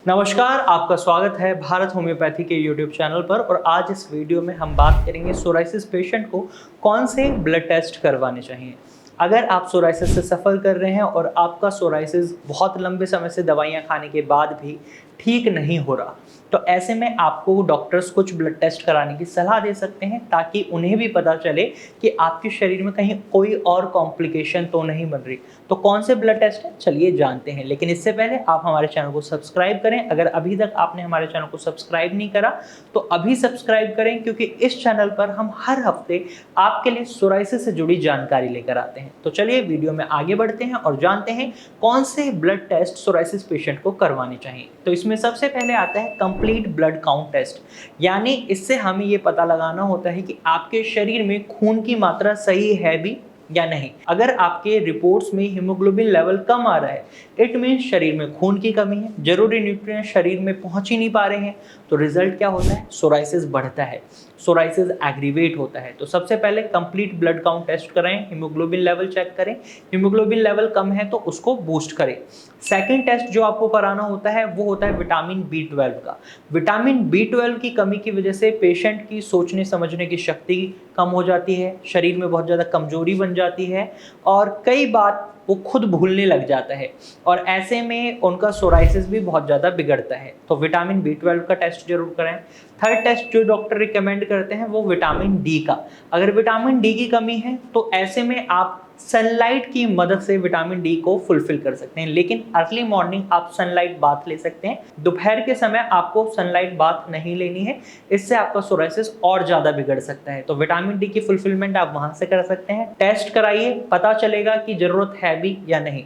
नमस्कार, आपका स्वागत है भारत होम्योपैथी के यूट्यूब चैनल पर। और आज इस वीडियो में हम बात करेंगे सोराइसिस पेशेंट को कौन से ब्लड टेस्ट करवाने चाहिए। अगर आप सोराइसिस से सफ़र कर रहे हैं और आपका सोराइसिस बहुत लंबे समय से दवाइयाँ खाने के बाद भी ठीक नहीं हो रहा, तो ऐसे में आपको डॉक्टर्स कुछ ब्लड टेस्ट कराने की सलाह दे सकते हैं ताकि उन्हें भी पता चले कि आपके शरीर में कहीं कोई और कॉम्प्लिकेशन तो नहीं बन रही। तो कौन से ब्लड टेस्ट हैं, चलिए जानते हैं। लेकिन इससे पहले आप हमारे चैनल को सब्सक्राइब करें। अगर अभी तक आपने हमारे चैनल को सब्सक्राइब नहीं करा तो अभी सब्सक्राइब करें, क्योंकि इस चैनल पर हम हर हफ्ते आपके लिए सोराइसिस से जुड़ी जानकारी लेकर आते हैं। तो चलिए वीडियो में आगे बढ़ते हैं और जानते हैं कौन से ब्लड टेस्ट सोराइसिस पेशेंट को करवाने चाहिए। तो इसमें सबसे पहले आता है कंप्लीट ब्लड काउंट टेस्ट, यानी इससे हमें ये पता लगाना होता है कि आपके शरीर में खून की मात्रा सही है भी या नहीं। अगर आपके रिपोर्ट्स में हीमोग्लोबिन लेवल कम आ रहा है, इट मीन शरीर में खून की कमी है, जरूरी न्यूट्रिएंट शरीर में पहुंच ही नहीं पा रहे हैं, तो रिजल्ट क्या होता है, सोराइसिस बढ़ता है, सोराइसिस एग्रीवेट होता है। तो सबसे पहले कंप्लीट ब्लड काउंट टेस्ट कराएं, हीमोग्लोबिन लेवल चेक करें। हीमोग्लोबिन लेवल कम है तो उसको बूस्ट करें। सेकेंड टेस्ट जो आपको कराना होता है वो होता है विटामिन B12 का। विटामिन B12 की कमी की वजह से पेशेंट की सोचने समझने की शक्ति कम हो जाती है, शरीर में बहुत ज़्यादा कमजोरी बन जाती है और कई बार वो खुद भूलने लग जाता है, और ऐसे में उनका सोराइसिस भी बहुत ज़्यादा बिगड़ता है। तो विटामिन B12 का टेस्ट जरूर करें। थर्ड टेस्ट जो डॉक्टर रिकमेंड करते हैं वो विटामिन डी का। अगर विटामिन डी की कमी है तो ऐसे में आप सनलाइट की मदद से विटामिन डी को फुलफिल कर सकते हैं, लेकिन अर्ली मॉर्निंग आप सनलाइट बाथ ले सकते हैं। दोपहर के समय आपको सनलाइट बाथ नहीं लेनी है, इससे आपका सोराइसिस और ज्यादा बिगड़ सकता है। तो विटामिन डी की फुलफिलमेंट आप वहां से कर सकते हैं। टेस्ट कराइए, पता चलेगा कि जरूरत है भी या नहीं।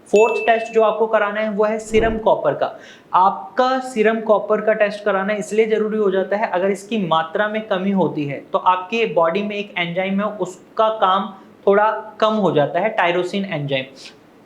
फोर्थ टेस्ट जो आपको कराना है वो है सीरम कॉपर का। आपका सीरम कॉपर का टेस्ट कराना इसलिए जरूरी हो जाता है, अगर इसकी मात्रा में कमी होती है तो आपके बॉडी में एक एंजाइम है उसका काम थोड़ा कम हो जाता है, टायरोसिन एंजाइम।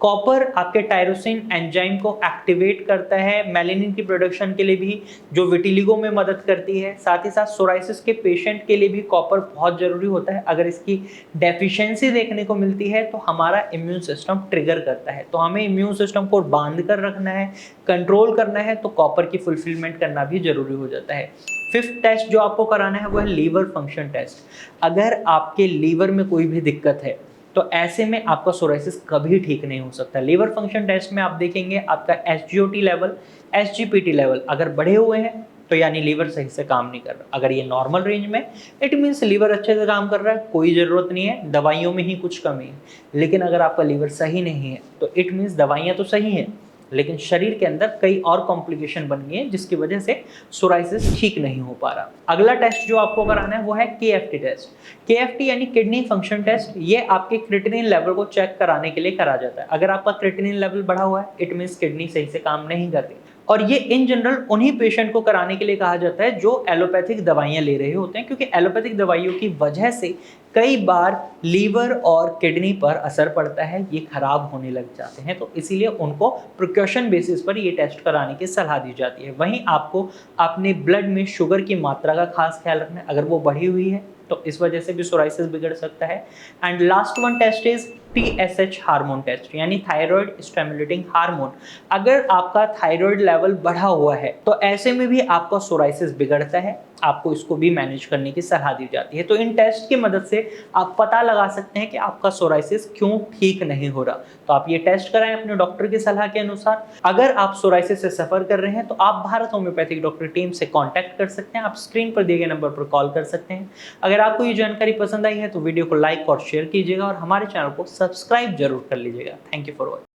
कॉपर आपके टायरोसिन एंजाइम को एक्टिवेट करता है, मेलानिन की प्रोडक्शन के लिए भी, जो विटिलिगो में मदद करती है। साथ ही साथ सोराइसिस के पेशेंट के लिए भी कॉपर बहुत जरूरी होता है। अगर इसकी डेफिशिएंसी देखने को मिलती है तो हमारा इम्यून सिस्टम ट्रिगर करता है, तो हमें इम्यून सिस्टम को बांध कर रखना है, कंट्रोल करना है, तो कॉपर की फुलफिलमेंट करना भी जरूरी हो जाता है। फिफ्थ टेस्ट जो आपको कराना है वो है लीवर फंक्शन टेस्ट। अगर आपके लीवर में कोई भी दिक्कत है तो ऐसे में आपका सोराइसिस कभी ठीक नहीं हो सकता। लीवर फंक्शन टेस्ट में आप देखेंगे आपका SGOT लेवल, SGPT लेवल अगर बढ़े हुए हैं तो यानी लीवर सही से काम नहीं कर रहा। अगर ये नॉर्मल रेंज में, इट मीन्स लीवर अच्छे से काम कर रहा है, कोई ज़रूरत नहीं है, दवाइयों में ही कुछ कमी है। लेकिन अगर आपका लीवर सही नहीं है तो इट मीन्स दवाइयाँ तो सही हैं, लेकिन शरीर के अंदर कई और कॉम्प्लिकेशन बन गई है जिसकी वजह से सोराइसिस ठीक नहीं हो पा रहा। अगला टेस्ट जो आपको कराना है वो है KFT टेस्ट। KFT यानी किडनी फंक्शन टेस्ट। ये आपके क्रिएटिनिन लेवल को चेक कराने के लिए करा जाता है। अगर आपका क्रिएटिनिन लेवल बढ़ा हुआ है, इट मीन्स किडनी सही से काम नहीं कर रही। और ये इन जनरल उन्हीं पेशेंट को कराने के लिए कहा जाता है जो एलोपैथिक दवाइयां ले रहे होते हैं, क्योंकि एलोपैथिक दवाइयों की वजह से कई बार लीवर और किडनी पर असर पड़ता है, ये खराब होने लग जाते हैं। तो इसीलिए उनको प्रिकॉशन बेसिस पर ये टेस्ट कराने की सलाह दी जाती है। वहीं आपको अपने ब्लड में शुगर की मात्रा का खास ख्याल रखना है। अगर वो बढ़ी हुई है तो इस वजह से भी सोराइसिस बिगड़ सकता है। And last one test is TSH hormone test, यानी थायराइड स्टिमुलेटिंग हार्मोन। अगर आपका थायराइड लेवल बढ़ा हुआ है तो ऐसे में भी आपका सोराइसिस बिगड़ता है, आपको इसको भी मैनेज करने की सलाह दी जाती है। तो इन टेस्ट की मदद से आप पता लगा सकते हैं कि आपका सोराइसिस क्यों ठीक नहीं हो रहा। तो आप ये टेस्ट कराएं अपने डॉक्टर की सलाह के अनुसार। अगर आप सोराइसिस से सफर कर रहे हैं तो आप भारत होम्योपैथिक डॉक्टर टीम से कांटेक्ट कर सकते हैं। आप स्क्रीन पर दिए गए नंबर पर कॉल कर सकते हैं। अगर आपको ये जानकारी पसंद आई है तो वीडियो को लाइक और शेयर कीजिएगा और हमारे चैनल को सब्सक्राइब जरूर कर लीजिएगा। Thank you for watching.